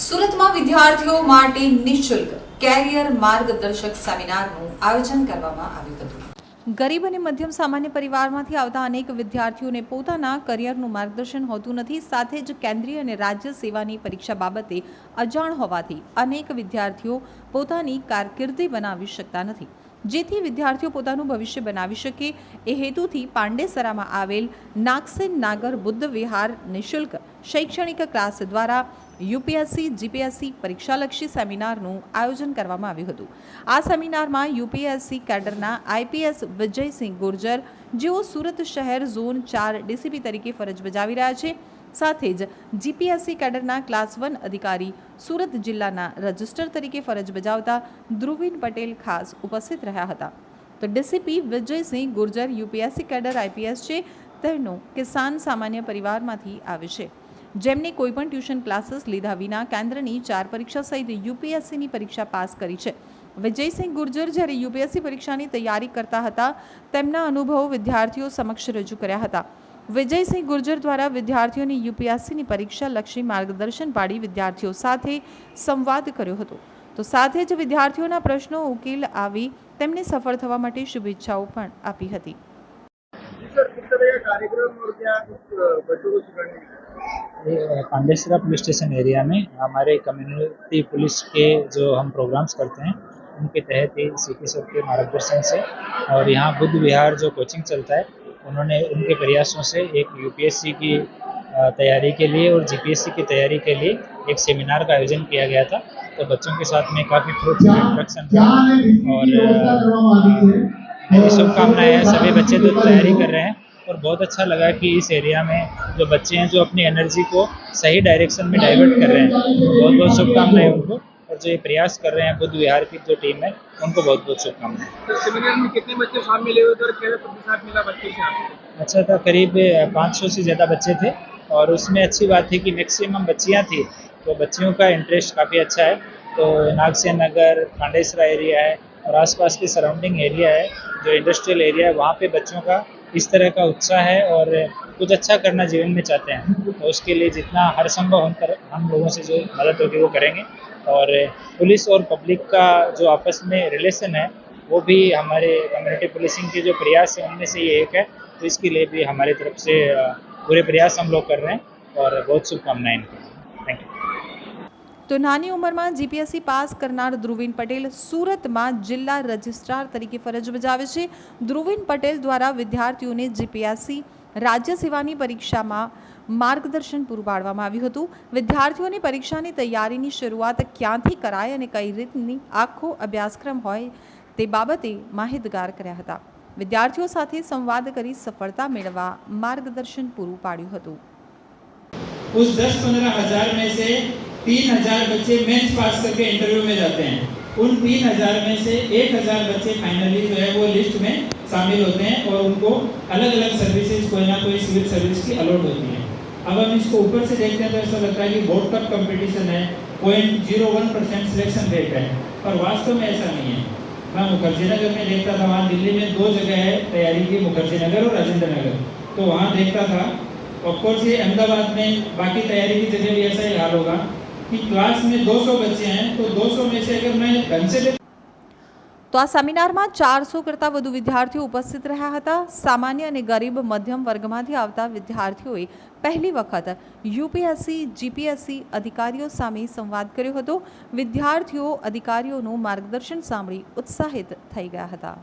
સુરતમાં વિદ્યાર્થીઓ માટે નિઃશુલ્ક કેરિયર માર્ગદર્શક સેમિનારનું આયોજન કરવામાં આવ્યું હતું। ગરીબ અને મધ્યમ સામાન્ય પરિવારમાંથી આવતા અનેક વિદ્યાર્થીઓને પોતાના કરિયરનું માર્ગદર્શન હોતું નથી, સાથે જ કેન્દ્રીય અને રાજ્ય સેવાની પરીક્ષા બાબતે અજાણ હોવાથી અનેક વિદ્યાર્થીઓ પોતાની કારકિર્દી બનાવી શકતા નથી। જેથી વિદ્યાર્થીઓ પોતાનું ભવિષ્ય બનાવી શકે એ હેતુથી પાંડેસરામાં આવેલ નાગસેન નાગર બુદ્ધ વિહાર નિઃશુલ્ક શૈક્ષણિક ક્લાસ દ્વારા યુપીએસસી જીપીએસસી પરીક્ષાલક્ષી સેમિનારનું આયોજન કરવામાં આવ્યું હતું। આ સેમિનારમાં યુપીએસસી કેડરના આઈપીએસ વિજયસિંહ ગુર્જર, જેઓ સુરત શહેર ઝોન 4 ડીસીપી તરીકે ફરજ બજાવી રહ્યા છે, સાથે જ જીપીએસસી કેડરના ક્લાસ 1 અધિકારી સુરત જિલ્લાના રજિસ્ટર તરીકે ફરજ બજાવતા ધ્રુવીન પટેલ ખાસ ઉપસ્થિત રહ્યા હતા। તો DCP Vijaysinh Gurjar UPSC cadre IPS છે, તેનો કિસાન સામાન્ય પરિવારમાંથી આવે છે, જેમને કોઈપણ ટ્યુશન ક્લાસીસ લીધા વિના કેન્દ્રની 4 પરીક્ષા સહિત યુપીએસસીની પરીક્ષા પાસ કરી છે। વિજયસિંહ ગુર્જર જ્યારે યુપીએસસી પરીક્ષાની તૈયારી કરતા હતા, તેમના અનુભવો વિદ્યાર્થીઓ સમક્ષ રજૂ કર્યા હતા। વિજયસિંહ ગુર્જર દ્વારા વિદ્યાર્થીઓને યુપીએસસીની પરીક્ષા લક્ષી માર્ગદર્શન પાડી વિદ્યાર્થીઓ સાથે સંવાદ કર્યો હતો। તો સાથે જ વિદ્યાર્થીઓના પ્રશ્નો ઉકેલ આવી તેમને સફળ થવા માટે શુભેચ્છાઓ પણ આપી હતી। पांडेसरा पुलिस स्टेशन एरिया में हमारे कम्युनिटी पुलिस के जो हम प्रोग्राम्स करते हैं उनके तहत ही सीपी सर के मार्गदर्शन से और यहाँ बुद्ध विहार जो कोचिंग चलता है, उन्होंने उनके प्रयासों से एक यूपीएससी की तैयारी के लिए और जीपीएससी की तैयारी के लिए एक सेमिनार का आयोजन किया गया था। तो बच्चों के साथ में काफ़ी फ्रूटफुल इंटरेक्शन रहा और मेरी शुभकामनाएं हैं। सभी बच्चे तो तैयारी कर रहे हैं और बहुत अच्छा लगा कि इस एरिया में जो बच्चे हैं जो अपनी एनर्जी को सही डायरेक्शन में डाइवर्ट कर रहे हैं, बहुत बहुत शुभकामनाएं उनको। और जो ये प्रयास कर रहे हैं बुद्ध विहार की जो टीम है, उनको बहुत बहुत शुभकामनाएं। तो सेमिनार में कितने बच्चे शामिल हुए और कैसे प्रतिसाद मिला बच्चों से आपको? अच्छा था, करीब 500 से ज़्यादा बच्चे थे और उसमें अच्छी बात थी कि मैक्सिमम बच्चियाँ थी, तो बच्चियों का इंटरेस्ट काफ़ी अच्छा है। तो नागसेन नगर, पांडेसरा एरिया है और आसपास के सराउंडिंग एरिया है जो इंडस्ट्रियल एरिया है, वहाँ पे बच्चों का इस तरह का उत्साह है और कुछ अच्छा करना जीवन में चाहते हैं। तो उसके लिए जितना हर संभव हम लोगों से जो मदद होगी वो करेंगे। और पुलिस और पब्लिक का जो आपस में रिलेशन है, वो भी हमारे कम्युनिटी पुलिसिंग के जो प्रयास है उनमें से ये एक है। तो इसके लिए भी हमारी तरफ से पूरे प्रयास हम लोग कर रहे हैं और बहुत शुभकामनाएं। Thank you. તો નાની ઉંમરમાં જીપીએસસી પાસ કરનાર ધ્રુવીન પટેલ સુરતમાં જિલ્લા રજિસ્ટ્રાર તરીકે ફરજ બજાવે છે। ધ્રુવીન પટેલ દ્વારા વિદ્યાર્થીઓને જીપીએસસી રાજ્ય સેવાની પરીક્ષામાં માર્ગદર્શન પૂરું પાડવામાં આવ્યું હતું। વિદ્યાર્થીઓની પરીક્ષાની તૈયારીની શરૂઆત ક્યાંથી કરાય અને કઈ રીતની આખો અભ્યાસક્રમ હોય તે બાબતે માહિતગાર કર્યા હતા। વિદ્યાર્થીઓ સાથે સંવાદ કરી સફળતા મેળવવા માર્ગદર્શન પૂરું પાડ્યું હતું। उस 10-15 हज़ार में से 3,000 बच्चे मेंस पास करके इंटरव्यू में जाते हैं। उन 3,000 में से 1,000 बच्चे फाइनली जो है वो लिस्ट में शामिल होते हैं और उनको अलग अलग सर्विसेज कोई ना कोई सिविल सर्विस की अलॉट होती है। अब हम इसको ऊपर से देखते हैं तो ऐसा लगता है कि बहुत टफ कंपटीशन है, 0.01% सिलेक्शन रेट है, पर वास्तव में ऐसा नहीं है। मैं मुखर्जी नगर में देखता था, वहाँ दिल्ली में 2 जगह है तैयारी की, मुखर्जी नगर और राजेंद्र नगर। तो वहाँ देखता था, ऑफकोर्स ये अहमदाबाद में बाकी तैयारी की जगह भी ऐसा ही हाल होगा कि क्लास में 200 बच्चे हैं, तो 200 में से अगर मैं ढंग से તો આ સેમિનારમાં 400 કરતાં વધુ વિદ્યાર્થીઓ ઉપસ્થિત રહ્યા હતા। સામાન્ય અને ગરીબ મધ્યમ વર્ગમાંથી આવતા વિદ્યાર્થીઓએ પહેલી વખત યુપીએસસી જીપીએસસી અધિકારીઓ સામે સંવાદ કર્યો હતો। વિદ્યાર્થીઓ અધિકારીઓનું માર્ગદર્શન સાંભળી ઉત્સાહિત થઈ ગયા હતા।